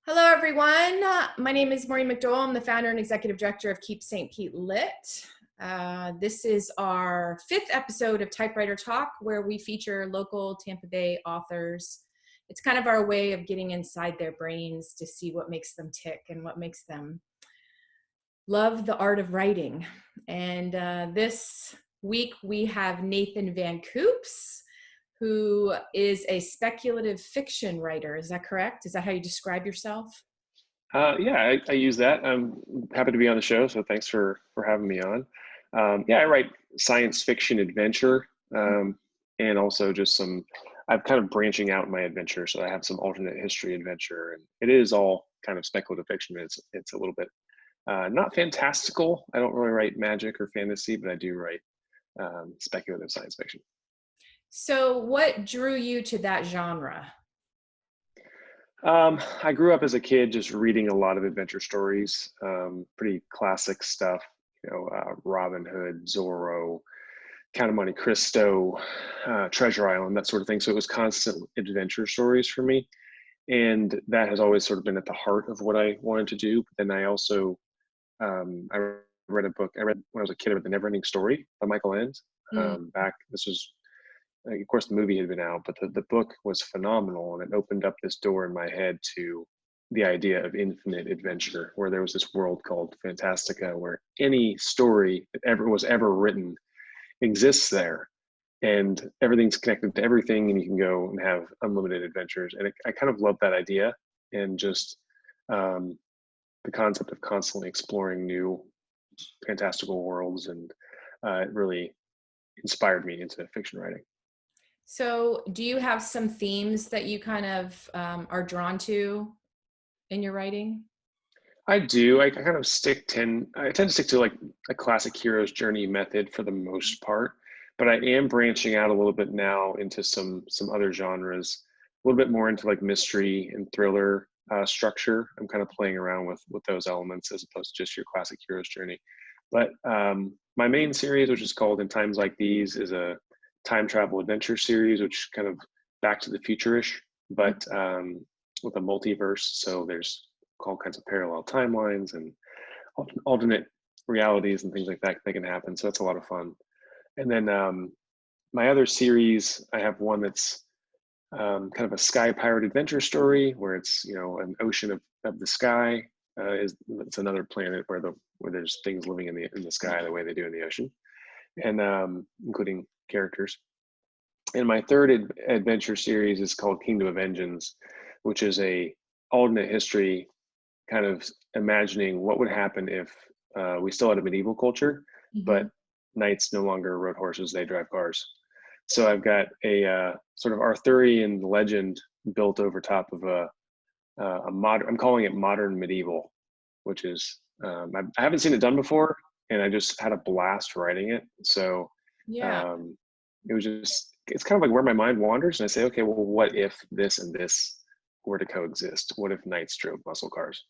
Hello, everyone. My name is Maureen McDowell. I'm the founder and executive director of Keep St. Pete Lit. This is our 5th episode of Typewriter Talk, where we feature local Tampa Bay authors. It's kind of our way of getting inside their brains to see what makes them tick and what makes them love the art of writing. And this week we have Nathan Van Coops, who is a speculative fiction writer. Is that correct? Is that how you describe yourself? Yeah, I use that. I'm happy to be on the show, so thanks for having me on. Yeah, I write science fiction adventure, and also just some. I'm kind of branching out my adventure, so I have some alternate history adventure, and it is all kind of speculative fiction. It's a little bit not fantastical. I don't really write magic or fantasy, but I do write speculative science fiction. So what drew you to that genre? I grew up as a kid just reading a lot of adventure stories, pretty classic stuff, Robin Hood, Zorro, Count of Monte Cristo, Treasure Island, that sort of thing. So it was constant adventure stories for me. And that has always sort of been at the heart of what I wanted to do. But then I also, I read a book, I read when I was a kid, about the Neverending Story by Michael Ende. This was, of course, the movie had been out, but the book was phenomenal, and it opened up this door in my head to the idea of infinite adventure, where there was this world called Fantastica, where any story that was ever written exists there, and everything's connected to everything, and you can go and have unlimited adventures. And I kind of love that idea, and just the concept of constantly exploring new fantastical worlds, and it really inspired me into fiction writing. So do you have some themes that you kind of are drawn to in your writing? I do. I kind of I tend to stick to like a classic hero's journey method for the most part, but I am branching out a little bit now into some other genres, a little bit more into like mystery and thriller structure. I'm kind of playing around with those elements as opposed to just your classic hero's journey. But my main series, which is called In Times Like These, is a time travel adventure series, which kind of Back to the Future-ish, but with a multiverse. So there's all kinds of parallel timelines and alternate realities and things like that can happen. So that's a lot of fun. And then my other series, I have one that's kind of a sky pirate adventure story, where it's an ocean of the sky. It's another planet where there's things living in the sky the way they do in the ocean, and including characters. And my third adventure series is called Kingdom of Engines, which is a alternate history, kind of imagining what would happen if we still had a medieval culture, but knights no longer rode horses, they drive cars. So I've got a sort of Arthurian legend built over top of a modern, I'm calling it modern medieval, which is, I haven't seen it done before, and I just had a blast writing it. So Yeah. it was it's kind of like where my mind wanders, and I say, okay, well, what if this and this were to coexist? What if knights drove muscle cars?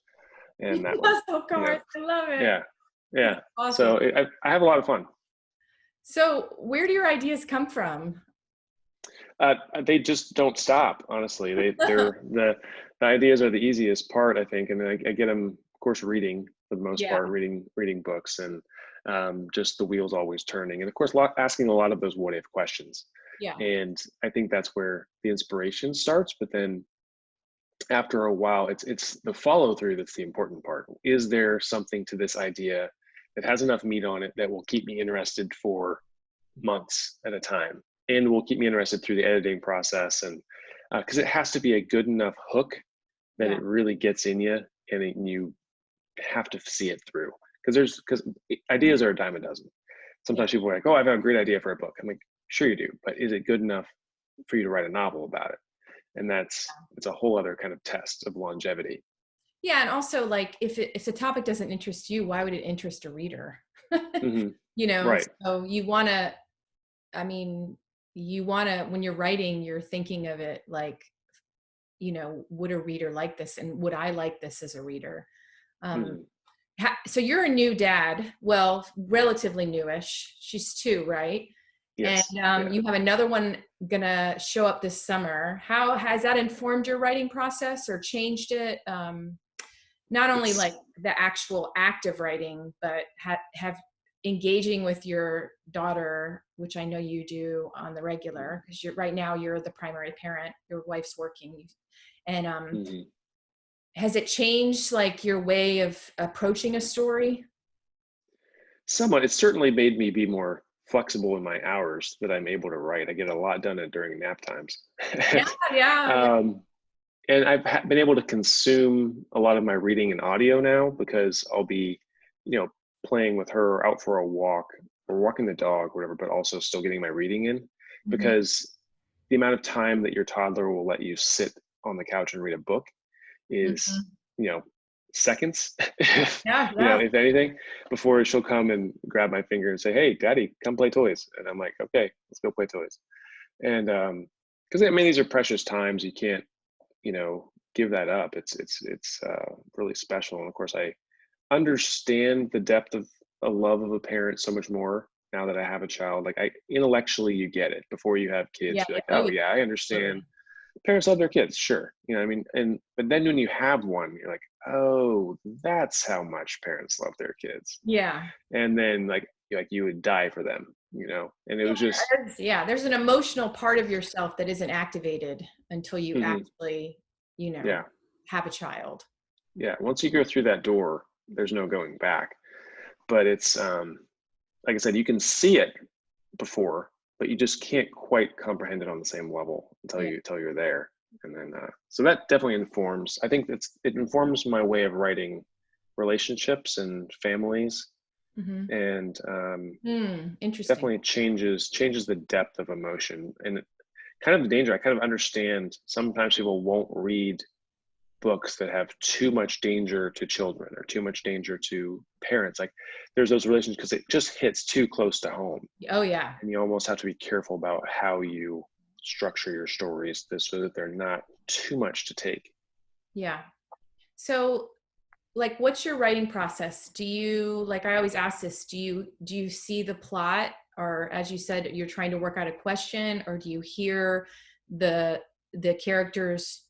And that would, Muscle cars. I love it. yeah. That's So awesome. I have a lot of fun. So where do your ideas come from? They just don't stop, honestly. The ideas are the easiest part, I think, and I get them, of course, reading for the most Yeah. part, reading books, and just the wheels always turning, and of course, asking a lot of those what if questions. Yeah. And I think that's where the inspiration starts. But then after a while, it's the follow through that's the important part. Is there something to this idea that has enough meat on it that will keep me interested for months at a time, and will keep me interested through the editing process? And because it has to be a good enough hook that Yeah. it really gets in you, and you have to see it through. Because ideas are a dime a dozen. Yeah. Sometimes people are like, "Oh, I've got a great idea for a book." I'm like, "Sure you do, but is it good enough for you to write a novel about it?" And it's a whole other kind of test of longevity. Yeah, and also, like, if the topic doesn't interest you, why would it interest a reader? Hmm. You know, Right. so you wanna, I mean, you wanna, when you're writing, you're thinking of it like, would a reader like this, and would I like this as a reader? Um, Hmm. so you're a new dad, well, relatively newish. She's 2, right? And Yes. Yeah. you have another one gonna show up this summer. How has that informed your writing process or changed it? Not only It's like the actual act of writing, but have engaging with your daughter, which I know you do on the regular, because right now you're the primary parent, your wife's working. And mhm. has it changed like your way of approaching a story? Somewhat. It's certainly made me be more flexible in my hours that I'm able to write. I get a lot done during nap times. Yeah, yeah, yeah. um, and I've been able to consume a lot of my reading in audio now because I'll be, you know, playing with her out for a walk or walking the dog, whatever, but also still getting my reading in Mhm, because the amount of time that your toddler will let you sit on the couch and read a book is, mhm. you know, seconds, Yeah, you know, yeah, if anything, before she'll come and grab my finger and say, "Hey, daddy, come play toys." And I'm like, "Okay, let's go play toys." And because I mean, these are precious times. You can't, you know, give that up. It's really special. And of course, I understand the depth of a love of a parent so much more now that I have a child. Like I intellectually, you get it. Before you have yeah, kids, you're yeah. like, Oh, "Oh yeah, yeah, I understand." totally. Parents love their kids, sure. You know what I mean? And but then when you have one, you're like, "Oh, that's how much parents love their kids." Yeah. And then like you would die for them, you know? And it Yeah, was just yeah, there's an emotional part of yourself that isn't activated until you mhm, actually, you know, yeah. have a child. Yeah, once you go through that door, there's no going back. But it's like I said, you can see it before, but you just can't quite comprehend it on the same level Yeah. until you're there. And then so that definitely informs. I think it informs my way of writing relationships and families, Mhm. and Interesting. definitely changes the depth of emotion and kind of the danger. I kind of understand sometimes people won't read books that have too much danger to children or too much danger to parents. Like there's those relations because it just hits too close to home, Oh, yeah. and you almost have to be careful about how you structure your stories so that they're not too much to take. Yeah. So, like, what's your writing process? Do you, like, I always ask this, do you see the plot, or as you said, you're trying to work out a question, or do you hear the characters'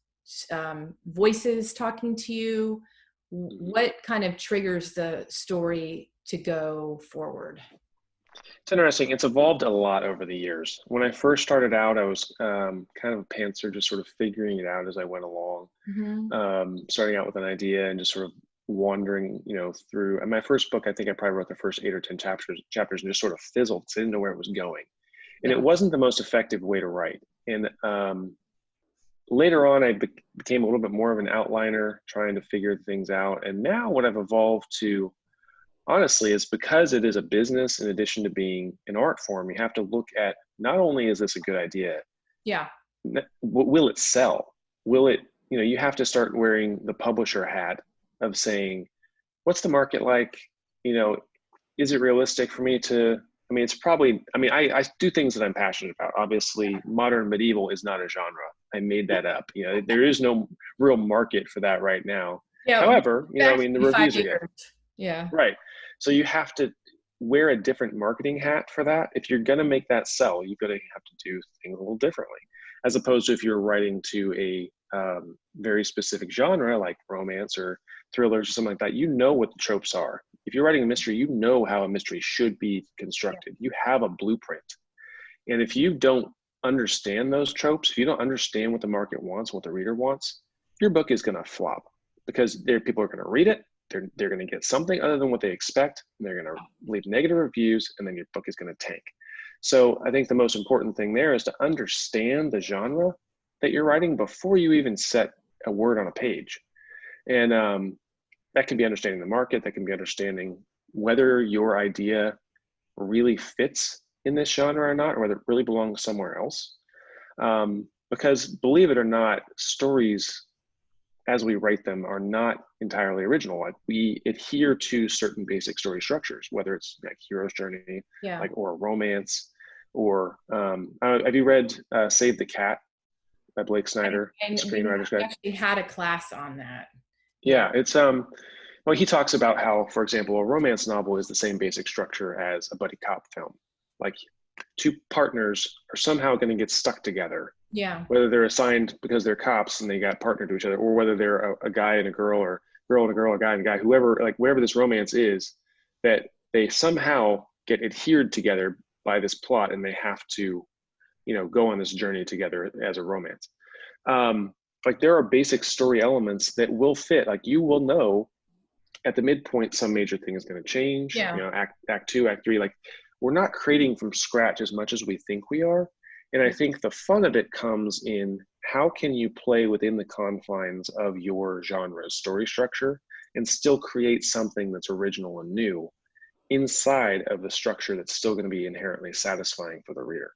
voices talking to you? Mhm. What kind of triggers the story to go forward? It's interesting. It's evolved a lot over the years. When I first started out, I was kind of a pantser, just sort of figuring it out as I went along. Hmm. Starting out with an idea and just sort of wandering, you know, through. And my first book, I think I probably wrote the first 8 or 10 chapters and just sort of fizzled because I didn't know where it was going, and it Yeah. wasn't the most effective way to write. And later on, I became a little bit more of an outliner, trying to figure things out. And now, what I've evolved to, honestly, is because it is a business in addition to being an art form. You have to look at not only is this a good idea, Yeah. will it sell? Will it, you know, you have to start wearing the publisher hat of saying, what's the market like? You know, is it realistic for me to, I mean, it's probably, I mean, I do things that I'm passionate about. Obviously, modern medieval is not a genre. I made that up. You know, there is no real market for that right now. Yeah. However, you know, I mean, the Actually, five reviews are good. years. Yeah. Right. So you have to wear a different marketing hat for that. If you're going to make that sell, you're going to have to do things a little differently, as opposed to if you're writing to a very specific genre like romance or thrillers or something like that. You know what the tropes are. If you're writing a mystery, you know how a mystery should be Yeah. constructed. You have a blueprint. And if you don't understand those tropes, if you don't understand what the market wants, what the reader wants, your book is going to flop because people are going to read it. They're going to get something other than what they expect. And they're going to leave negative reviews, and then your book is going to tank. So I think the most important thing there is to understand the genre that you're writing before you even set a word on a page. And that can be understanding the market. That can be understanding whether your idea really fits in this genre or not, or whether it really belongs somewhere else. Because believe it or not, stories as we write them are not entirely original. Like we adhere to certain basic story structures, whether it's like hero's journey, Yeah. like or romance, or have you read Save the Cat by Blake Snyder, the And screenwriter's we guide? actually had a class on that. Yeah. Yeah, it's well, he talks about how, for example, a romance novel is the same basic structure as a buddy cop film. Like two partners are somehow going to get stuck together, Yeah. whether they're assigned because they're cops and they got partnered to each other, or whether they're a guy and a girl, or girl and a girl, a guy and a guy, whoever, like wherever this romance is, that they somehow get adhered together by this plot, and they have to, go on this journey together as a romance. Like there are basic story elements that will fit. Like you will know at the midpoint, some major thing is going to change. Yeah. Act 2, Act 3. Like we're not creating from scratch as much as we think we are. And I think the fun of it comes in how can you play within the confines of your genre's story structure and still create something that's original and new inside of the structure that's still going to be inherently satisfying for the reader.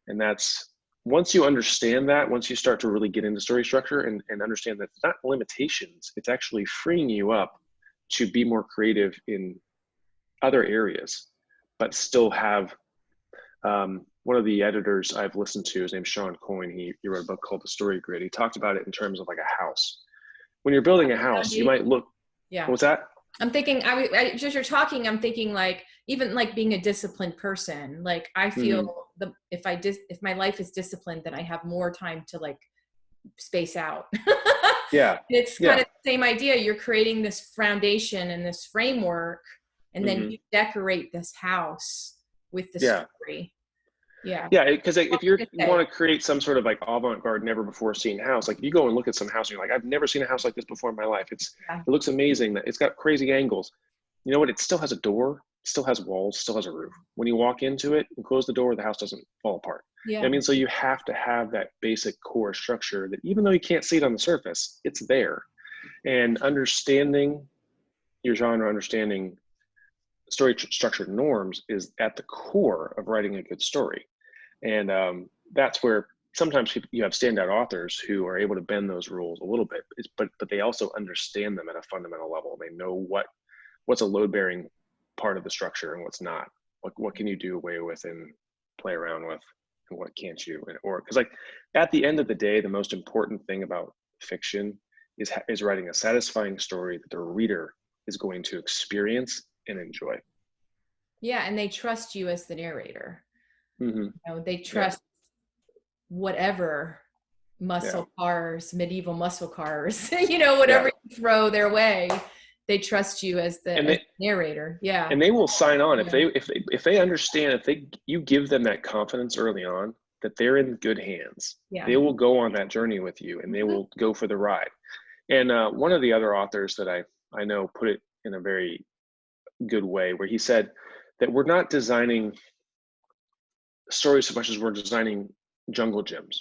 And that's, once you understand that, once you start to really get into story structure and understand that it's not limitations, it's actually freeing you up to be more creative in other areas, but still have, one of the editors I've listened to, his name's Sean Coyne. He wrote a book called The Story Grid. He talked about it in terms of like a house. When you're building a house, you might look, yeah. What's that? I'm thinking, just you're talking, I'm thinking like, even like being a disciplined person, like I feel if my life is disciplined, then I have more time to like space out. Yeah. It's kind of the same idea. You're creating this foundation and this framework, and then you decorate this house with the story. Yeah. Yeah, because if you want to create some sort of like avant-garde, never before seen house, like you go and look at some house and you're like, I've never seen a house like this before in my life. It looks amazing. That it's got crazy angles. You know what? It still has a door, still has walls, still has a roof. When you walk into it and close the door, the house doesn't fall apart. Yeah. I mean, so you have to have that basic core structure that even though you can't see it on the surface, it's there. And understanding your genre, understanding story structure norms is at the core of writing a good story. And that's where sometimes you have standout authors who are able to bend those rules a little bit, but they also understand them at a fundamental level. They know what's a load-bearing part of the structure and what's not. What can you do away with and play around with, and what can't you? Or because like at the end of the day, the most important thing about fiction is writing a satisfying story that the reader is going to experience and enjoy. Yeah, and they trust you as the narrator. Mm-hmm. They trust whatever muscle cars, medieval muscle cars, whatever you throw their way, they trust you as the narrator. Yeah. And they will sign on if they understand, you give them that confidence early on that they're in good hands. Yeah. They will go on that journey with you, and they will go for the ride. And one of the other authors that I know put it in a very good way, where he said that we're not designing stories so much as we're designing jungle gyms,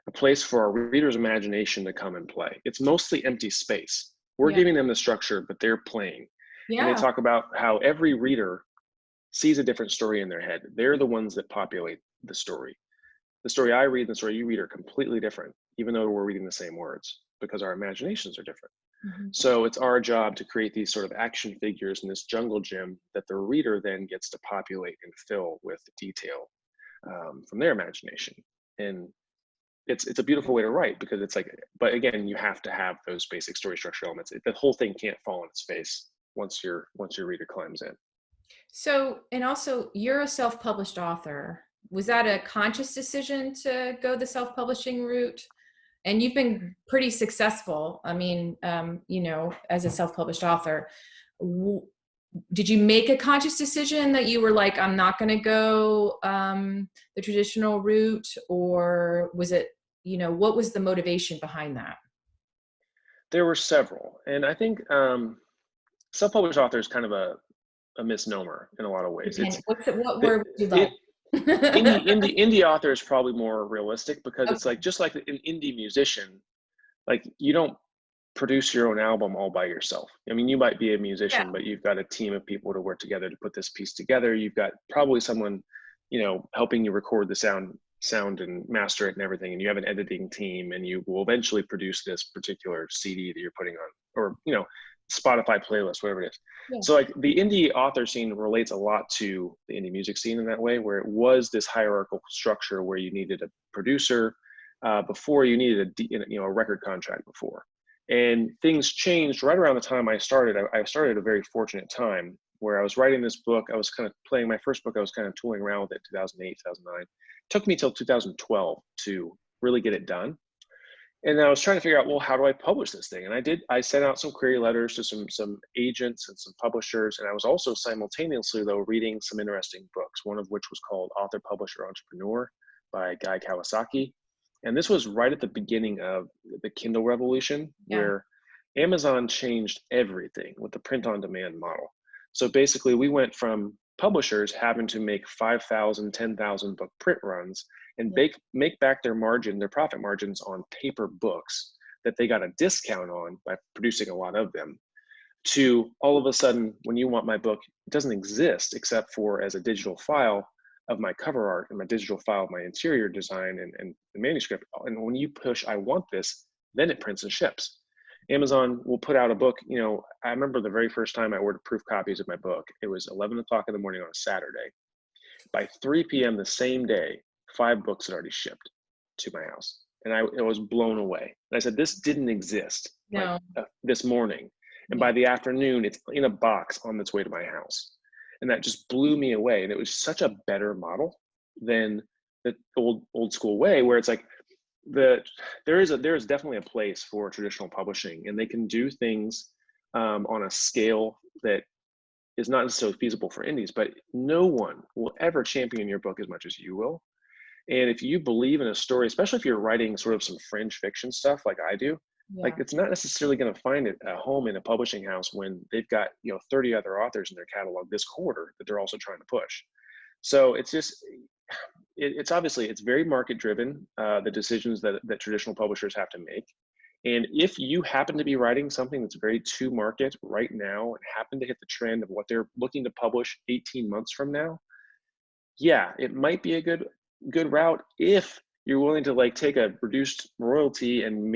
a place for our reader's imagination to come and play. It's mostly empty space. We're giving them the structure, but they're playing. Yeah. And they talk about how every reader sees a different story in their head. They're the ones that populate the story. The story I read and the story you read are completely different, even though we're reading the same words, because our imaginations are different. Mm-hmm. So it's our job to create these sort of action figures in this jungle gym that the reader then gets to populate and fill with detail from their imagination. And it's a beautiful way to write, because it's like, but again, you have to have those basic story structure elements. The whole thing can't fall on its face once your reader climbs in. So, and also you're a self-published author. Was that a conscious decision to go the self-publishing route? And you've been pretty successful. I mean, as a self-published author, did you make a conscious decision that you were like, I'm not going to go the traditional route? Or was it, what was the motivation behind that? There were several. And I think self-published author is kind of a misnomer in a lot of ways. What word would you like? Indie author is probably more realistic, because it's like, just like an indie musician, like you don't produce your own album all by yourself. I mean, you might be a musician, but you've got a team of people to work together to put this piece together. You've got probably someone, helping you record the sound and master it and everything. And you have an editing team, and you will eventually produce this particular CD that you're putting on, or, Spotify playlist, whatever it is. Yeah. So like the indie author scene relates a lot to the indie music scene in that way, where it was this hierarchical structure where you needed a producer before you needed a record contract before. And things changed right around the time I started. I started at a very fortunate time where I was writing this book. I was kind of playing my first book. I was kind of tooling around with it, 2008, 2009. It took me till 2012 to really get it done. And I was trying to figure out, well, how do I publish this thing? And I sent out some query letters to some agents and some publishers. And I was also simultaneously, though, reading some interesting books, one of which was called Author, Publisher, Entrepreneur by Guy Kawasaki. And this was right at the beginning of the Kindle revolution, where Amazon changed everything with the print on demand model. So basically, we went from publishers having to make 5,000, 10,000 book print runs and make back their profit margins on paper books that they got a discount on by producing a lot of them, to all of a sudden, when you want my book, it doesn't exist except for as a digital file of my cover art and my digital file of my interior design and the manuscript. And when you push, I want this, then it prints and ships. Amazon will put out a book. I remember the very first time I ordered proof copies of my book. It was 11 o'clock in the morning on a Saturday. By 3 p.m. the same day, 5 books had already shipped to my house. And I was blown away. And I said, this didn't exist this morning. And by the afternoon, it's in a box on its way to my house. And that just blew me away. And it was such a better model than the old school way, where it's like, there is definitely a place for traditional publishing, and they can do things on a scale that is not necessarily feasible for indies, but no one will ever champion your book as much as you will. And if you believe in a story, especially if you're writing sort of some fringe fiction stuff like I do, like it's not necessarily going to find a home in a publishing house when they've got 30 other authors in their catalog this quarter that they're also trying to push. So it's just it's very market driven, the decisions that traditional publishers have to make. And if you happen to be writing something that's very to market right now and happen to hit the trend of what they're looking to publish 18 months from now, it might be a good route if you're willing to take a reduced royalty and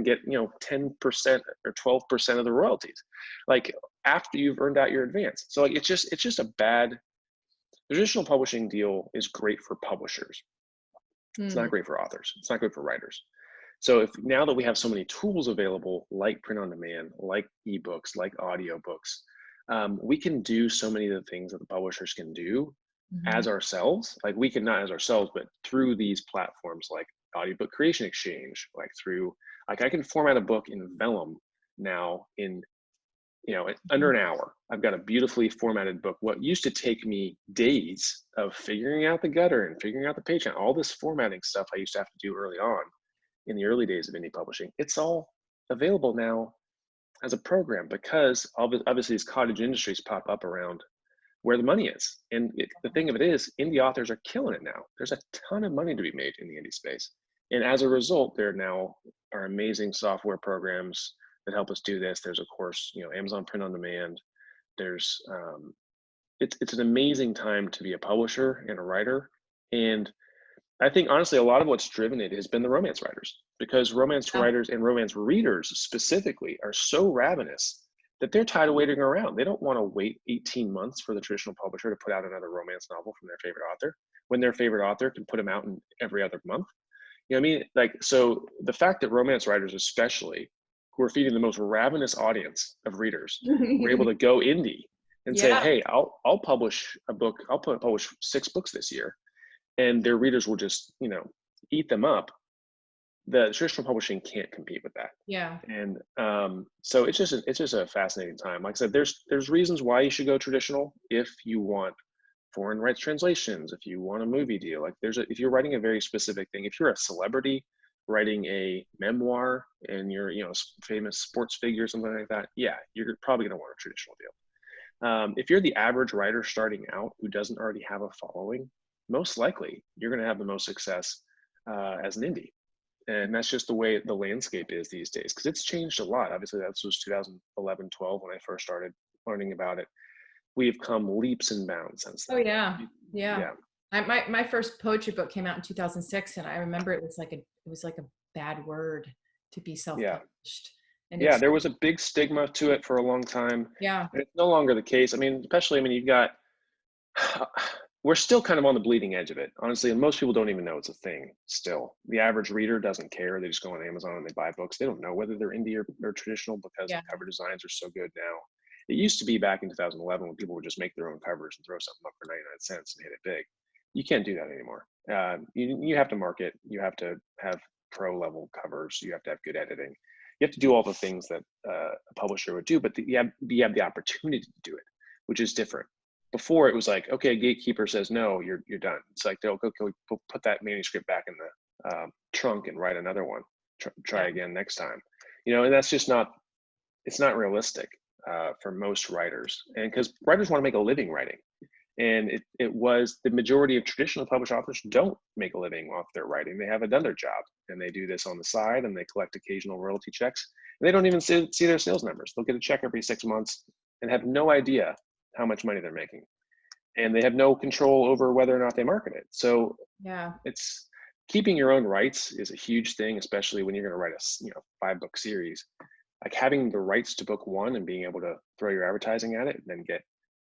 get 10% or 12% of the royalties, after you've earned out your advance. So it's just a bad. The traditional publishing deal is great for publishers. It's not great for authors. It's not good for writers. So now that we have so many tools available, like print on demand, like ebooks, like audiobooks, we can do so many of the things that the publishers can do as ourselves. We can not as ourselves, but through these platforms like Audiobook Creation Exchange, I can format a book in Vellum now in under an hour. I've got a beautifully formatted book. What used to take me days of figuring out the gutter and figuring out the page count, all this formatting stuff I used to have to do early on in the early days of indie publishing, it's all available now as a program, because obviously these cottage industries pop up around where the money is. And the thing of it is, indie authors are killing it now. There's a ton of money to be made in the indie space. And as a result, there now are amazing software programs that help us do this. There's, of course, Amazon Print on Demand. There's, it's an amazing time to be a publisher and a writer. And I think, honestly, a lot of what's driven it has been the romance writers, because romance writers and romance readers specifically are so ravenous that they're tired of waiting around. They don't want to wait 18 months for the traditional publisher to put out another romance novel from their favorite author, when their favorite author can put them out in every other month. You know what I mean? So the fact that romance writers, especially, who are feeding the most ravenous audience of readers, were able to go indie and say, hey, I'll publish a book. I'll publish 6 books this year, and their readers will just, eat them up. The traditional publishing can't compete with that. And so it's just a fascinating time. Like I said, there's reasons why you should go traditional if you want foreign rights translations, if you want a movie deal. If you're writing a very specific thing, if you're a celebrity writing a memoir and you're a famous sports figure or something like that, you're probably going to want a traditional deal. If you're the average writer starting out who doesn't already have a following, most likely you're going to have the most success as an indie. And that's just the way the landscape is these days, because it's changed a lot. Obviously, that was 2011, 12 when I first started learning about it. We've come leaps and bounds since then. My first poetry book came out in 2006, and I remember it was like a bad word to be self-published. And there was a big stigma to it for a long time. And it's no longer the case. You've got, we're still kind of on the bleeding edge of it, honestly, and most people don't even know it's a thing still. The average reader doesn't care. They just go on Amazon and they buy books. They don't know whether they're indie or traditional, because the cover designs are so good now. It used to be back in 2011 when people would just make their own covers and throw something up for 99 cents and hit it big. You can't do that anymore. You have to market. You have to have pro level covers. You have to have good editing. You have to do all the things that a publisher would do, but you have the opportunity to do it, which is different. Before it was like, okay, gatekeeper says no, you're done. It's like they'll go, okay, we'll put that manuscript back in the trunk and write another one. Try again next time. And that's just not. It's not realistic for most writers, and because writers want to make a living writing, and it was the majority of traditional published authors don't make a living off their writing. They have another job, and they do this on the side, and they collect occasional royalty checks. And they don't even see their sales numbers. They'll get a check every 6 months and have no idea how much money they're making, and they have no control over whether or not they market it. So it's keeping your own rights is a huge thing, especially when you're going to write a 5-book series. Like having the rights to book one and being able to throw your advertising at it and then get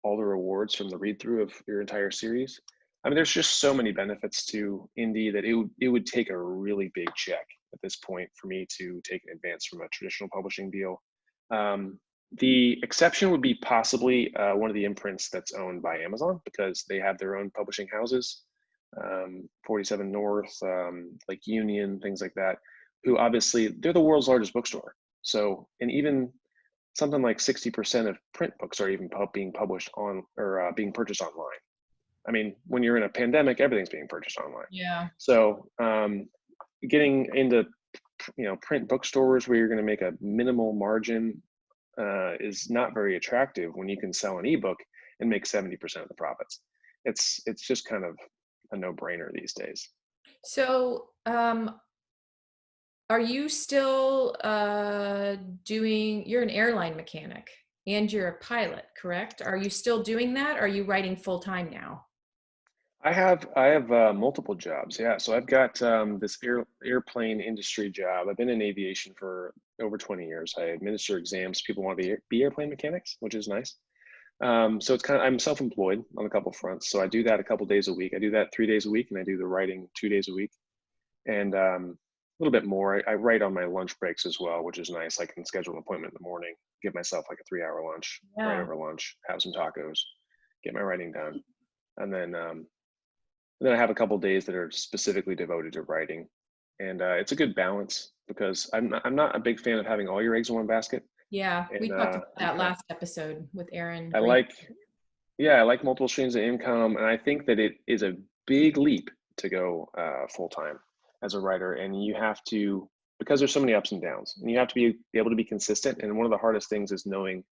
all the rewards from the read through of your entire series. I mean, there's just so many benefits to indie that it would take a really big check at this point for me to take an advance from a traditional publishing deal. The exception would be possibly one of the imprints that's owned by Amazon, because they have their own publishing houses, 47 North, like Union, things like that, who obviously they're the world's largest bookstore. So, and even something like 60% of print books are even being published on or being purchased online. I mean, when you're in a pandemic, everything's being purchased online. Yeah. So, getting into print bookstores where you're going to make a minimal margin is not very attractive when you can sell an ebook and make 70% of the profits. It's just kind of a no-brainer these days. So, are you still you're an airline mechanic and you're a pilot, correct? Are you still doing that? Or are you writing full time now? I have multiple jobs. Yeah. So I've got this airplane industry job. I've been in aviation for over 20 years. I administer exams. People want to be airplane mechanics, which is nice. So it's I'm self-employed on a couple fronts. So I do that a couple days a week. I do that 3 days a week, and I do the writing 2 days a week. And a little bit more. I write on my lunch breaks as well, which is nice. I can schedule an appointment in the morning, give myself like a 3-hour lunch, write over lunch, have some tacos, get my writing done. And then I have a couple days that are specifically devoted to writing. And it's a good balance, because I'm not a big fan of having all your eggs in one basket. Yeah, we talked about that last episode with Aaron. I like multiple streams of income, and I think that it is a big leap to go full-time as a writer. And you have to, because there's so many ups and downs, and you have to be able to be consistent. And one of the hardest things is knowing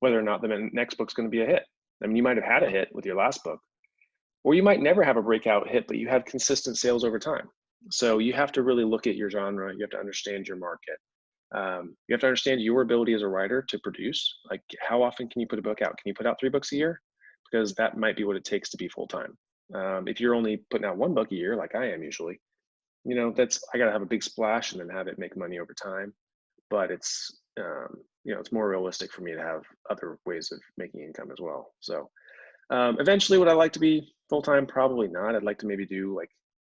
whether or not the next book's going to be a hit. I mean, you might have had a hit with your last book, or you might never have a breakout hit, but you have consistent sales over time. So you have to really look at your genre. You have to understand your market. You have to understand your ability as a writer to produce. Like, how often can you put a book out? Can you put out 3 books a year? Because that might be what it takes to be full-time. If you're only putting out 1 book a year, like I am usually, I got to have a big splash and then have it make money over time. But it's, it's more realistic for me to have other ways of making income as well. So eventually, would I like to be full-time? Probably not. I'd like to maybe do like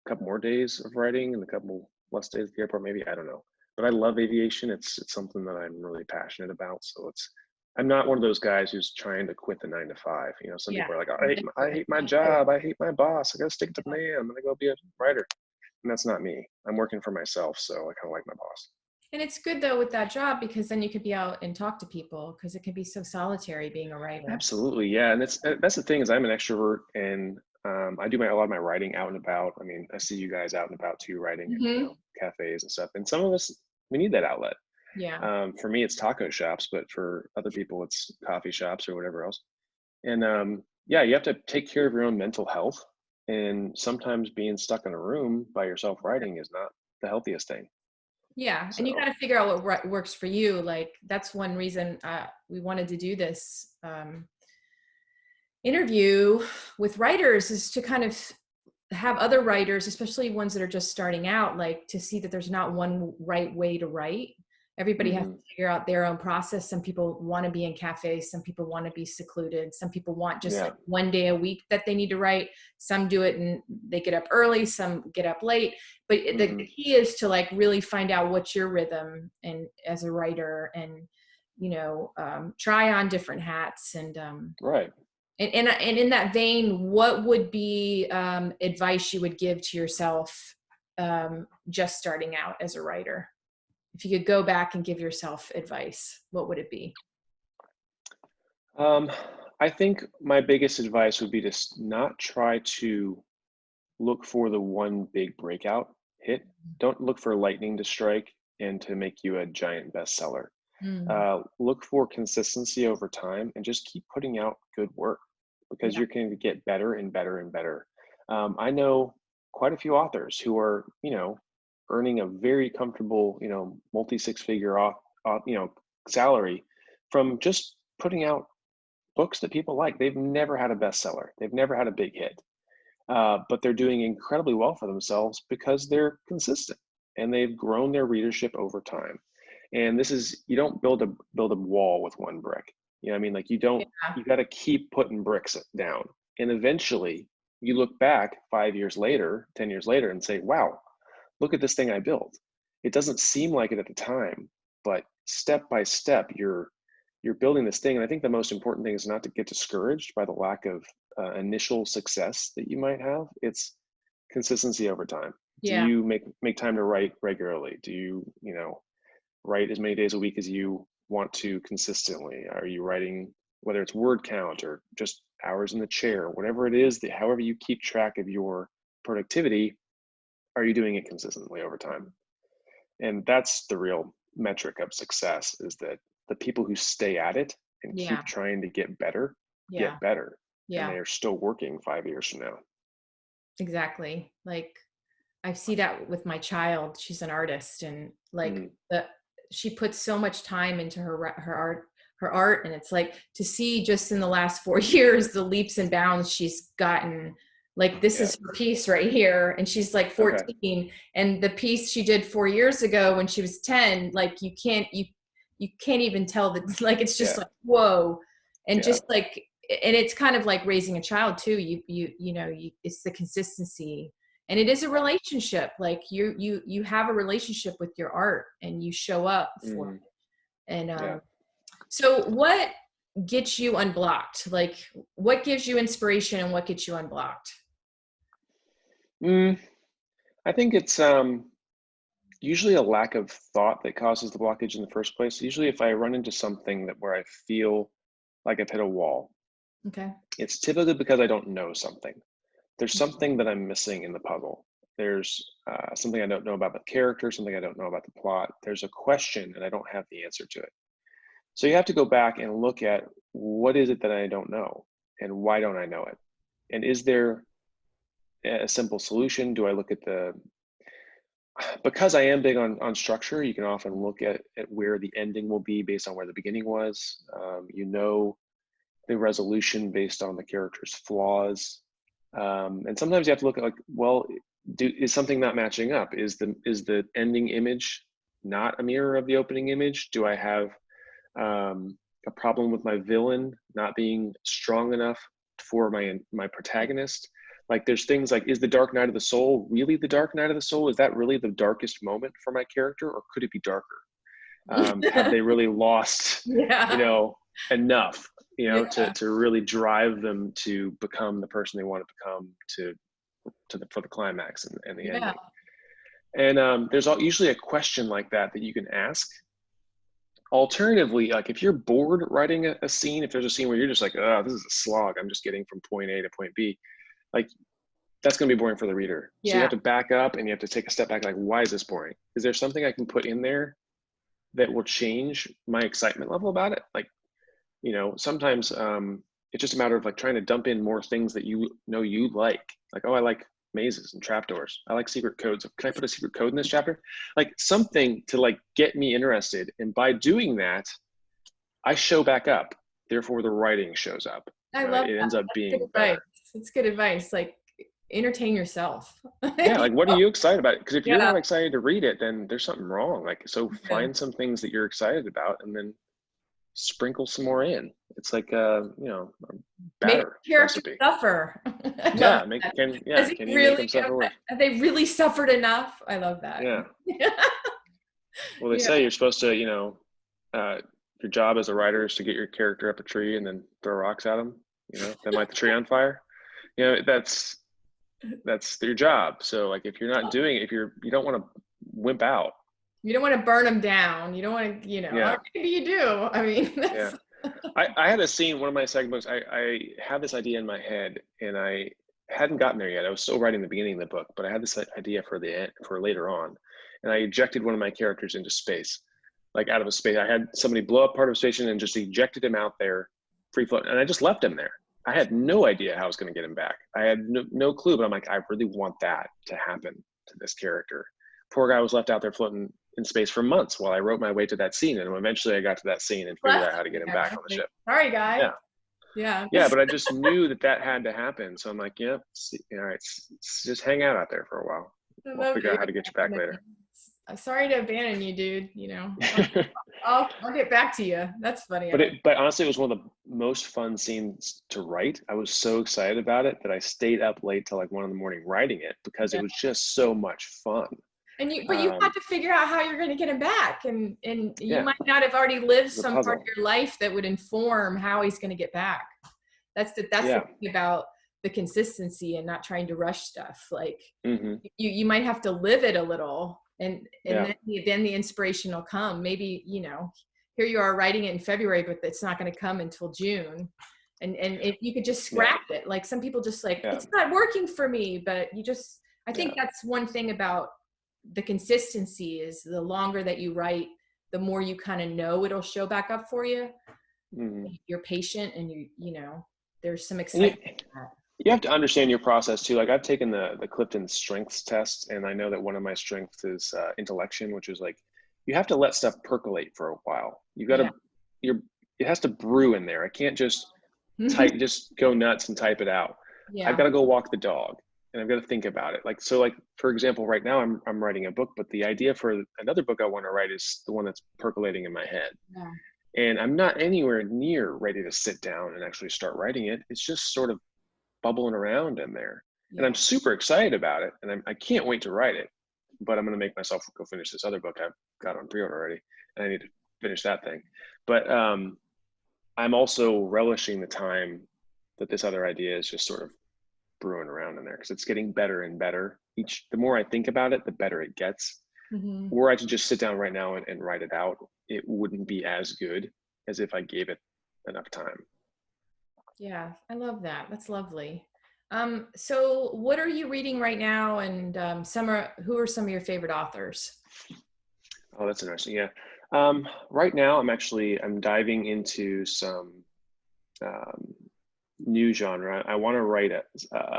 a couple more days of writing and a couple less days at the airport, maybe. I don't know. But I love aviation. It's something that I'm really passionate about. So I'm not one of those guys who's trying to quit the 9 to 5. Some people are like, I hate my job. I hate my boss. I got to stick to the man. I'm going to go be a writer. And that's not me. I'm working for myself. So I kind of like my boss. And it's good though with that job, because then you could be out and talk to people, because it can be so solitary being a writer. Absolutely. Yeah. And that's the thing, is I'm an extrovert, and I do a lot of my writing out and about. I mean, I see you guys out and about too, writing in cafes and stuff. And some of us, we need that outlet. Yeah. For me, it's taco shops, but for other people, it's coffee shops or whatever else. And you have to take care of your own mental health. And sometimes being stuck in a room by yourself writing is not the healthiest thing. Yeah. And you got to figure out what works for you. Like, that's one reason we wanted to do this interview with writers, is to kind of have other writers, especially ones that are just starting out, like, to see that there's not one right way to write. Everybody has to figure out their own process. Some people want to be in cafes. Some people want to be secluded. Some people want just like 1 day a week that they need to write. Some do it and they get up early. Some get up late. But the key is to like really find out what's your rhythm and as a writer, and try on different hats. And Right. and in that vein, what would be advice you would give to yourself just starting out as a writer? If you could go back and give yourself advice, what would it be? I think my biggest advice would be to not try to look for the one big breakout hit. Don't look for lightning to strike and to make you a giant bestseller. Mm, Look for consistency over time and just keep putting out good work, because yeah. you're going to get better and better and better. I know quite a few authors who are, earning a very comfortable, multi six figure salary from just putting out books that people like. They've never had a bestseller. They've never had a big hit, but they're doing incredibly well for themselves because they're consistent and they've grown their readership over time. And this is, you don't build a wall with one brick. You know what I mean? Like you Yeah. got to keep putting bricks down. And eventually you look back 5 years later, 10 years later and say, wow, look at this thing I built. It doesn't seem like it at the time, but step by step, you're building this thing. And I think the most important thing is not to get discouraged by the lack of initial success that you might have. It's consistency over time. Do Yeah. you make time to write regularly? Do you, write as many days a week as you want to consistently? Are you writing, whether it's word count or just hours in the chair, whatever it is, that however you keep track of your productivity, are you doing it consistently over time? And that's the real metric of success, is that the people who stay at it and Yeah. keep trying to get better, Yeah. and Yeah. they are still working 5 years from now. Exactly. Like I see that with my child. She's an artist, and like Mm, she puts so much time into her art. And it's like to see just in the last 4 years, the leaps and bounds she's gotten. Like this yeah. is her piece right here. And she's like Okay. 14, and the piece she did 4 years ago when she was 10, like you can't even tell that, like, it's just Yeah. like, whoa. And Yeah. just like, and it's kind of like raising a child too. It's the consistency, and it is a relationship. Like you have a relationship with your art, and you show up for Mm, it. And yeah. so what gets you unblocked? Like what gives you inspiration and what gets you unblocked? Mm, I think it's usually a lack of thought that causes the blockage in the first place. Usually, if I run into something where I feel like I've hit a wall, Okay. it's typically because I don't know something. There's something that I'm missing in the puzzle. There's something I don't know about the character, something I don't know about the plot. There's a question and I don't have the answer to it. So you have to go back and look at, what is it that I don't know and why don't I know it? And is there a simple solution? Do I look at because I am big on structure, you can often look at where the ending will be based on where the beginning was. The resolution based on the character's flaws. And sometimes you have to look at, like, well, is something not matching up? Is the ending image not a mirror of the opening image? Do I have a problem with my villain not being strong enough for my protagonist? Like, there's things like, is the dark night of the soul really the dark night of the soul? Is that really the darkest moment for my character, or could it be darker? Have they really lost, you Yeah. know, enough, Yeah. to really drive them to become the person they want to become, for the climax and the Yeah. ending? And there's usually a question like that you can ask. Alternatively, like if you're bored writing a scene, if there's a scene where you're just like, oh, this is a slog, I'm just getting from point A to point B, like, that's going to be boring for the reader. So you Yeah. have to back up and you have to take a step back. Like, why is this boring? Is there something I can put in there that will change my excitement level about it? Like, sometimes it's just a matter of like trying to dump in more things that you like. Like, oh, I like mazes and trapdoors. I like secret codes. Can I put a secret code in this chapter? Like, something to like get me interested. And by doing that, I show back up. Therefore, the writing shows up, I right? love It that. ends up That's good being advice. better. It's good advice. Like entertain yourself. Yeah, like, what are you excited about? Because if you're Yeah. not excited to read it, then there's something wrong. Like, so Yeah. find some things that you're excited about and then sprinkle some more in. It's like a Make batter the character recipe. suffer. I love Yeah, that. can you make them suffer worse? Have they really suffered enough? I love that. Yeah. Well, they Yeah. say you're supposed to, your job as a writer is to get your character up a tree and then throw rocks at them, then light the tree on fire. That's your job. So like, if you're not doing it, you don't want to wimp out. You don't want to burn them down. You don't want to, Yeah. or maybe you do. I mean, Yeah. I had a scene, one of my second books, I had this idea in my head and I hadn't gotten there yet. I was still writing the beginning of the book, but I had this idea for the end, for later on. And I ejected one of my characters into space, like out of a space. I had somebody blow up part of a station and just ejected him out there, free float. And I just left him there. I had no idea how I was going to get him back. I had no clue, but I'm like, I really want that to happen to this character. Poor guy was left out there floating in space for months while I wrote my way to that scene. And eventually I got to that scene and figured out how to get him back on the ship. Sorry, guy. Yeah. Yeah. Yeah, but I just knew that had to happen. So I'm like, all right, just hang out there for a while. We'll figure out how to get you back later. I'm sorry to abandon you, dude. I'll get back to you. That's funny. But honestly, it was one of the most fun scenes to write. I was so excited about it that I stayed up late till like 1 a.m. writing it because it was just so much fun. But you had to figure out how you're going to get him back, and you might not have already lived some part of your life that would inform how he's going to get back. That's the thing about the consistency and not trying to rush stuff. Like you might have to live it a little, and then the inspiration will come. Maybe here you are writing it in February, but it's not going to come until June. And if you could just scrap it, like some people just it's not working for me, but I think that's one thing about the consistency is the longer that you write, the more you kind of know it'll show back up for you. You're patient and there's some excitement. You have to understand your process too. Like I've taken the Clifton strengths test, and I know that one of my strengths is intellection, which is like, you have to let stuff percolate for a while. You got to, it has to brew in there. I can't just just go nuts and type it out. I've got to go walk the dog. And I've got to think about it. Like, for example, right now I'm writing a book, but the idea for another book I want to write is the one that's percolating in my head. Yeah. And I'm not anywhere near ready to sit down and actually start writing it. It's just sort of bubbling around in there. Yeah. And I'm super excited about it. And I can't wait to write it, but I'm going to make myself go finish this other book I've got on pre-order already. And I need to finish that thing. But I'm also relishing the time that this other idea is just sort of brewing around in there, because it's getting better and better. The more I think about it, the better it gets. Were I to just sit down right now and write it out, it wouldn't be as good as if I gave it enough time. Yeah, I love that. That's lovely. So what are you reading right now? And who are some of your favorite authors? Oh, that's interesting. Yeah. Right now I'm diving into some new genre. I want to write a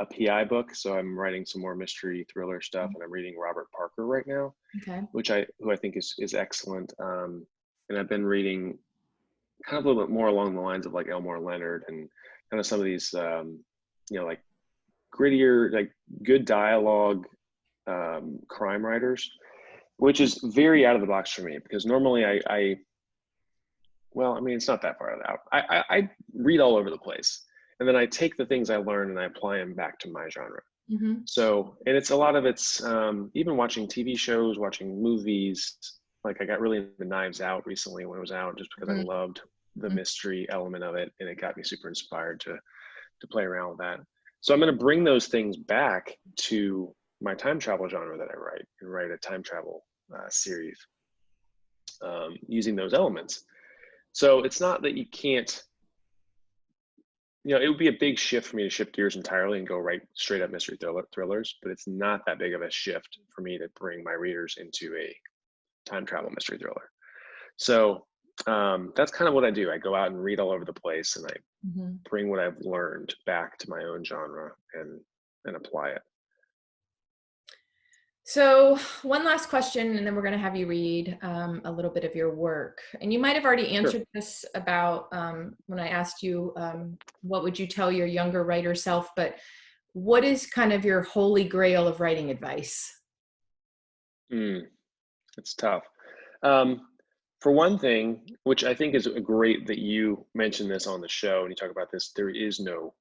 PI book, so I'm writing some more mystery thriller stuff, and I'm reading Robert Parker right now, who I think is excellent. And I've been reading kind of a little bit more along the lines of like Elmore Leonard and kind of some of these, like grittier, like good dialogue crime writers, which is very out of the box for me, because normally it's not that far out. I read all over the place. And then I take the things I learn and I apply them back to my genre. So, and it's a lot of it's even watching TV shows, watching movies. Like I got really into Knives Out recently when it was out, just because I loved the mystery element of it, and it got me super inspired to play around with that. So I'm going to bring those things back to my time travel genre that I write, and write a time travel series using those elements. So it's not that you can't. It would be a big shift for me to shift gears entirely and go write straight up mystery thrillers, but it's not that big of a shift for me to bring my readers into a time travel mystery thriller. So that's kind of what I do. I go out and read all over the place, and I bring what I've learned back to my own genre and apply it. So one last question, and then we're going to have you read a little bit of your work. And you might have already answered this about when I asked you, what would you tell your younger writer self? But what is kind of your holy grail of writing advice? It's tough. For one thing, which I think is great that you mentioned this on the show and you talk about this, there is no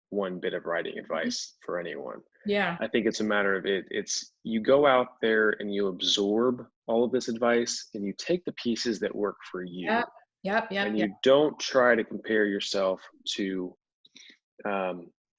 one bit of writing advice for anyone. Yeah. I think it's a matter of it's you go out there and you absorb all of this advice and you take the pieces that work for you Yep. Yep. And Yep. you don't try to compare yourself to,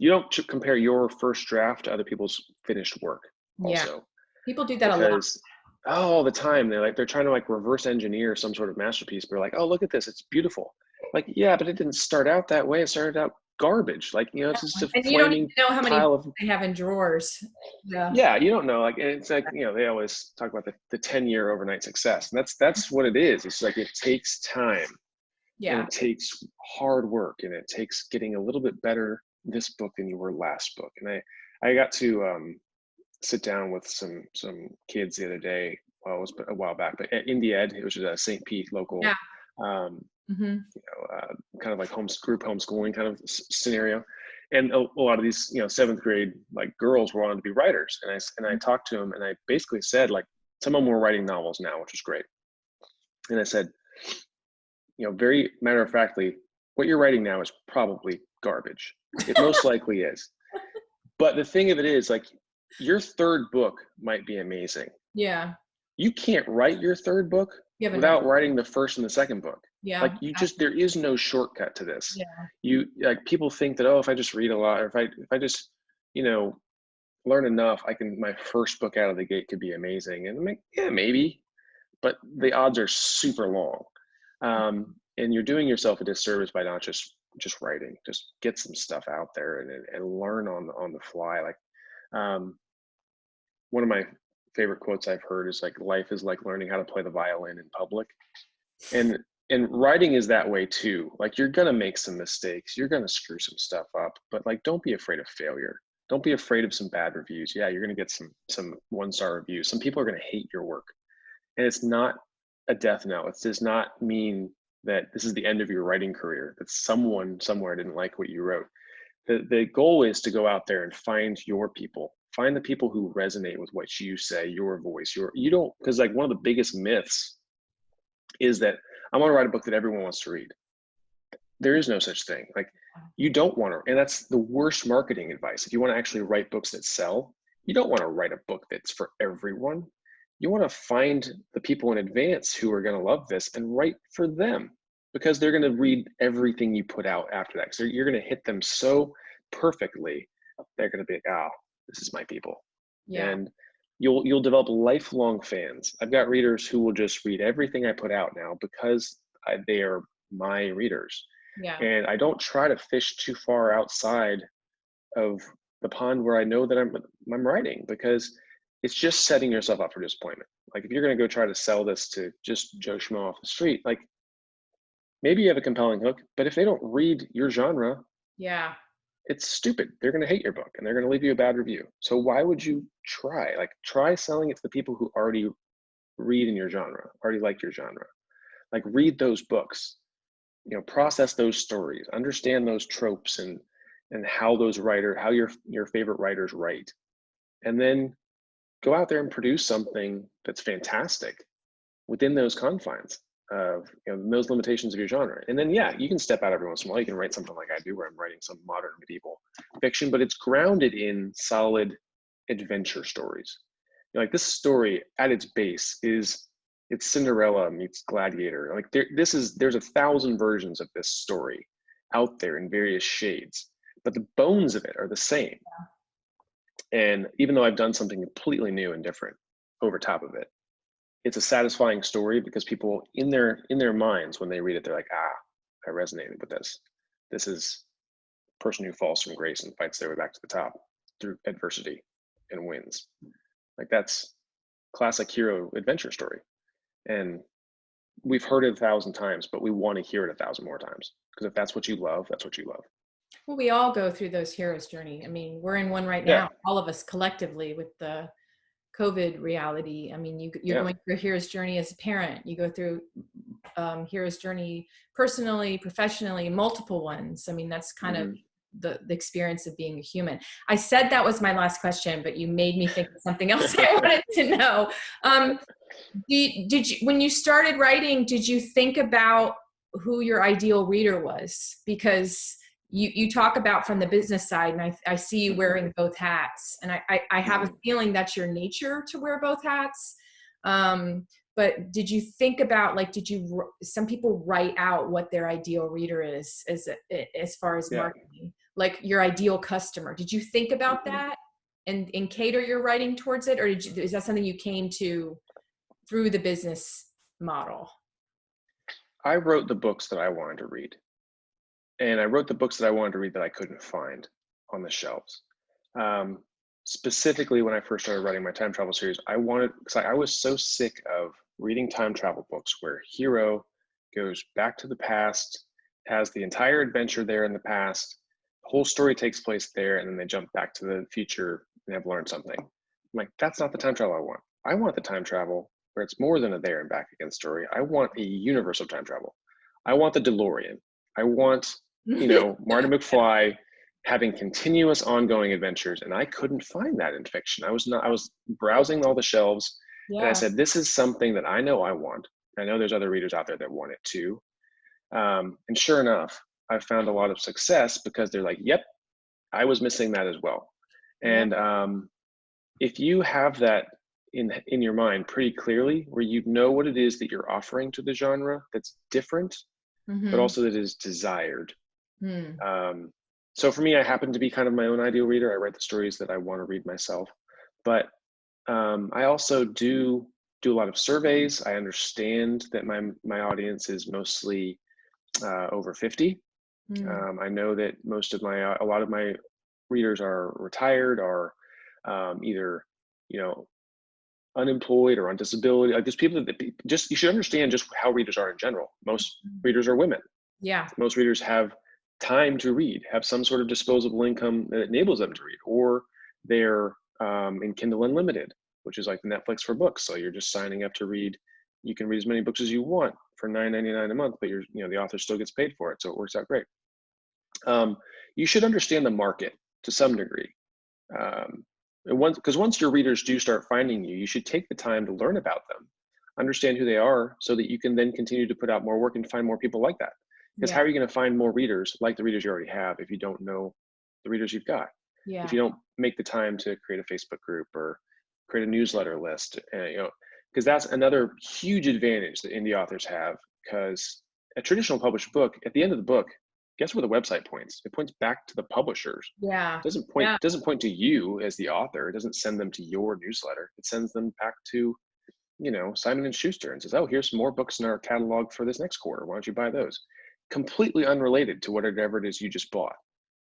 you don't compare your first draft to other people's finished work Yeah. also. People do that a lot. Because all the time they're trying to like reverse engineer some sort of masterpiece. They're like, oh, look at this, it's beautiful. Like, yeah, but it didn't start out that way. It started out garbage. Like, it's just a And you don't flaming even know how many pile books of, they have in drawers. Yeah. yeah, you don't know. Like, and it's like, they always talk about the 10-year overnight success. And that's what it is. It's like, it takes time, and Yeah. it takes hard work, and it takes getting a little bit better this book than you were last book. And I got to sit down with some kids the other day. Well, it was a while back, but at Indie Ed, which is a St. Pete local, Yeah. um, Mm-hmm. kind of like group homeschooling kind of scenario. And a lot of these, 7th grade like girls wanted to be writers, and I talked to them, and I basically said, like, some of them were writing novels now, which was great. And I said, very matter of factly, what you're writing now is probably garbage. It most likely is. But the thing of it is, like, your third book might be amazing. Yeah. You can't write your third book You haven't. without writing the first and the second book. Yeah. Like, there is no shortcut to this. Yeah. You, like, people think that, oh, if I just read a lot, or if I just, learn enough, my first book out of the gate could be amazing. And I'm like, yeah, maybe, but the odds are super long. And you're doing yourself a disservice by not just writing. Just get some stuff out there and learn on the fly. Like, one of my favorite quotes I've heard is like, life is like learning how to play the violin in public. And writing is that way too. Like, you're gonna make some mistakes, you're gonna screw some stuff up, but like, don't be afraid of failure. Don't be afraid of some bad reviews. Yeah, you're gonna get some 1-star reviews. Some people are gonna hate your work, and it's not a death knell. It does not mean that this is the end of your writing career, that someone somewhere didn't like what you wrote. The goal is to go out there and find your people. Find the people who resonate with what you say, your voice. You don't, because like, one of the biggest myths is that I want to write a book that everyone wants to read. There is no such thing. Like, you don't want to, and that's the worst marketing advice. If you want to actually write books that sell, you don't want to write a book that's for everyone. You want to find the people in advance who are going to love this and write for them, because they're going to read everything you put out after that. So you're going to hit them so perfectly, they're going to be like, oh, this is my people. Yeah. And you'll develop lifelong fans. I've got readers who will just read everything I put out now because they are my readers. Yeah. And I don't try to fish too far outside of the pond where I know that I'm writing, because it's just setting yourself up for disappointment. Like, if you're going to go try to sell this to just Joe Schmo off the street, like, maybe you have a compelling hook, but if they don't read your genre, Yeah. it's stupid. They're going to hate your book, and they're going to leave you a bad review. So why would you try? Like, try selling it to the people who already read in your genre, already like your genre. Like, read those books, process those stories, understand those tropes, and how how your favorite writers write, and then go out there and produce something that's fantastic within those confines of, those limitations of your genre. And then, yeah, you can step out every once in a while. You can write something like I do, where I'm writing some modern medieval fiction, but it's grounded in solid adventure stories. Like, this story at its base it's Cinderella meets Gladiator. Like, there's 1,000 versions of this story out there in various shades, but the bones of it are the same. And even though I've done something completely new and different over top of it, it's a satisfying story, because people in their minds, when they read it, they're like, I resonated with this. This is a person who falls from grace and fights their way back to the top through adversity and wins. Like, that's classic hero adventure story. And we've heard it 1,000 times, but we want to hear it 1,000 more times, because if that's what you love, that's what you love. Well, we all go through those hero's journey. I mean, we're in one right now, Yeah. all of us collectively, with the COVID reality. I mean, you're Yeah. going through a hero's journey as a parent. You go through hero's journey personally, professionally, multiple ones. I mean, that's kind of the experience of being a human. I said that was my last question, but you made me think of something else I wanted to know. Did you, when you started writing, did you think about who your ideal reader was? Because you talk about from the business side, and I see you wearing both hats, and I have a feeling that's your nature to wear both hats. But but did you think about, like, some people write out what their ideal reader is as far as Yeah. marketing, like your ideal customer? Did you think about that and cater your writing towards it? Or is that something you came to through the business model? I wrote the books that I wanted to read. And I wrote the books that I wanted to read that I couldn't find on the shelves. Um, Specifically, when I first started writing my time travel series, because I was so sick of reading time travel books where hero goes back to the past, has the entire adventure there in the past, the whole story takes place there, and then they jump back to the future and have learned something. I'm like, that's not the time travel I want. I want the time travel where it's more than a there and back again story. I want a universe of time travel. I want the DeLorean. I want, Marty McFly having continuous ongoing adventures, and I couldn't find that in fiction. I was browsing all the shelves, and I Yeah. said, this is something that I know I want. I know there's other readers out there that want it too. And sure enough, I've found a lot of success because they're like, yep, I was missing that as well. Yeah. And if you have that in your mind pretty clearly, where you know what it is that you're offering to the genre that's different, but also that is desired. So for me, I happen to be kind of my own ideal reader. I write the stories that I want to read myself, but I also do a lot of surveys. I understand that my audience is mostly over 50. I know that a lot of my readers are retired or either, unemployed or on disability. Like, there's people that you should understand just how readers are in general. Most readers are women. Yeah. Most readers have time to read, have some sort of disposable income that enables them to read, or they're in Kindle Unlimited, which is like Netflix for books. So you're just signing up to read. You can read as many books as you want for $9.99 a month, but the author still gets paid for it, so it works out great. You should understand the market to some degree. Because once your readers do start finding you, you should take the time to learn about them, understand who they are, so that you can then continue to put out more work and find more people like that. Because how are you going to find more readers like the readers you already have if you don't know the readers you've got? Yeah. If you don't make the time to create a Facebook group or create a newsletter list, because that's another huge advantage that indie authors have. Because a traditional published book, at the end of the book, guess where the website points? It points back to the publishers. Yeah. It doesn't point to you as the author. It doesn't send them to your newsletter. It sends them back to, Simon and Schuster, and says, oh, here's some more books in our catalog for this next quarter. Why don't you buy those? Completely unrelated to whatever it is you just bought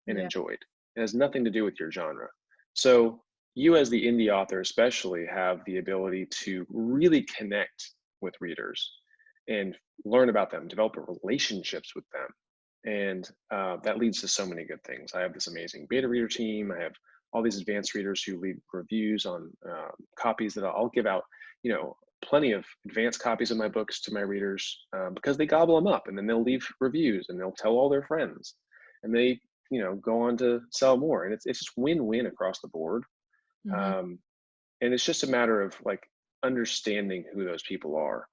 and enjoyed. It has nothing to do with your genre. So you, as the indie author especially, have the ability to really connect with readers and learn about them, develop relationships with them. And that leads to so many good things. I have this amazing beta reader team. I have all these advanced readers who leave reviews on copies that I'll give out, plenty of advanced copies of my books to my readers because they gobble them up, and then they'll leave reviews and they'll tell all their friends, and they, go on to sell more. And it's just win-win across the board. And it's just a matter of like understanding who those people are.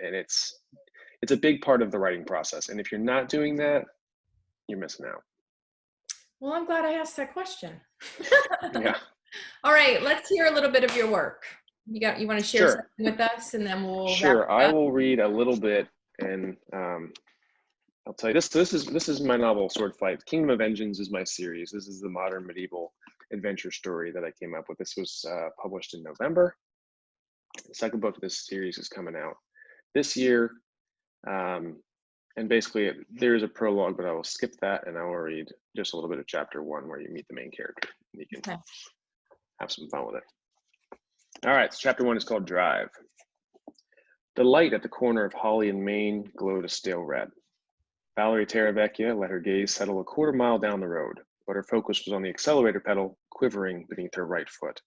And it's a big part of the writing process. And if you're not doing that, you're missing out. Well, I'm glad I asked that question. Yeah. All right, let's hear a little bit of your work. You want to share Sure. something with us, and then we'll Sure. wrap it I up. will read a little bit, and I'll tell you this. This is my novel, Sword Fight. Kingdom of Engines is my series. This is the modern medieval adventure story that I came up with. This was published in November. The second book of this series is coming out this year. And basically, there's a prologue, but I will skip that, and I will read just a little bit of chapter 1 where you meet the main character. And you can have some fun with it. All right, so chapter 1 is called Drive. The light at the corner of Holly and Main glowed a stale red. Valerie Terravecchia let her gaze settle a quarter-mile down the road, but her focus was on the accelerator pedal quivering beneath her right foot.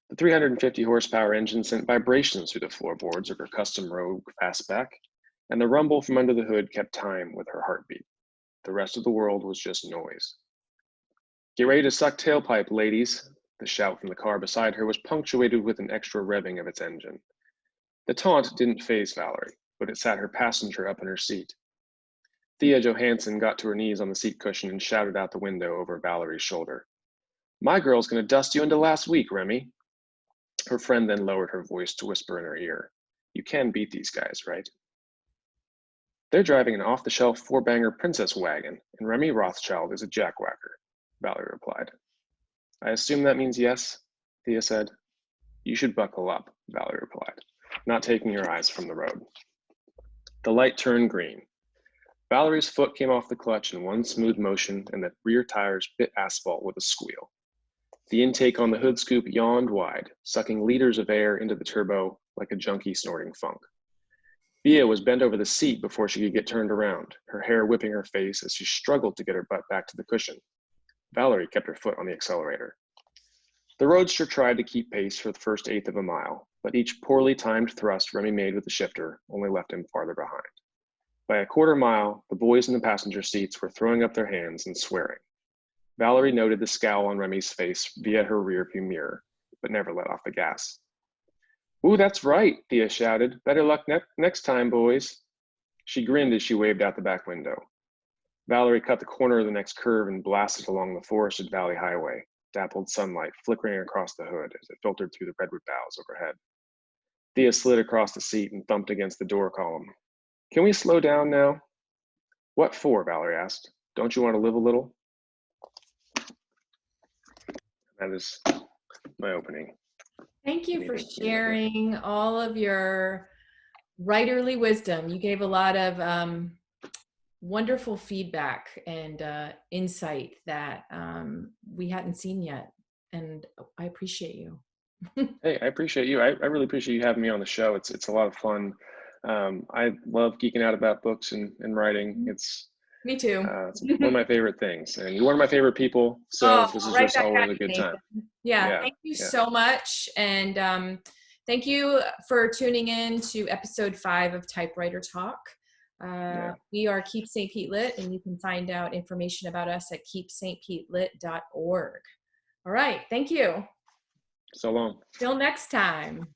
The 350 horsepower engine sent vibrations through the floorboards of her custom Rogue fastback, and the rumble from under the hood kept time with her heartbeat. The rest of the world was just noise. Get ready to suck tailpipe, ladies. The shout from the car beside her was punctuated with an extra revving of its engine. The taunt didn't faze Valerie, but it sat her passenger up in her seat. Thea Johansson got to her knees on the seat cushion and shouted out the window over Valerie's shoulder. My girl's gonna dust you into last week, Remy. Her friend then lowered her voice to whisper in her ear. You can beat these guys, right? They're driving an off-the-shelf four-banger princess wagon, and Remy Rothschild is a jackwhacker, Valerie replied. I assume that means yes, Thea said. You should buckle up, Valerie replied, not taking her eyes from the road. The light turned green. Valerie's foot came off the clutch in one smooth motion, and the rear tires bit asphalt with a squeal. The intake on the hood scoop yawned wide, sucking liters of air into the turbo like a junkie snorting funk. Thea was bent over the seat before she could get turned around, her hair whipping her face as she struggled to get her butt back to the cushion. Valerie kept her foot on the accelerator. The roadster tried to keep pace for the first eighth of a mile, but each poorly timed thrust Remy made with the shifter only left him farther behind. By a quarter mile, the boys in the passenger seats were throwing up their hands and swearing. Valerie noted the scowl on Remy's face via her rearview mirror, but never let off the gas. Ooh, that's right, Thea shouted. Better luck next time, boys. She grinned as she waved out the back window. Valerie cut the corner of the next curve and blasted along the forested valley highway, dappled sunlight flickering across the hood as it filtered through the redwood boughs overhead. Thea slid across the seat and thumped against the door column. Can we slow down now? What for? Valerie asked. Don't you want to live a little? That is my opening. Thank you for sharing all of your writerly wisdom. You gave a lot of wonderful feedback and insight that we hadn't seen yet. And I appreciate you. Hey, I appreciate you. I really appreciate you having me on the show. It's a lot of fun. I love geeking out about books and writing. Me too. It's one of my favorite things, and you're one of my favorite people. So this is right just always a good time. Yeah, thank you so much, and thank you for tuning in to episode 5 of Typewriter Talk. We are Keep St. Pete Lit, and you can find out information about us at keepstpetelit.org. All right, thank you. So long. Till next time.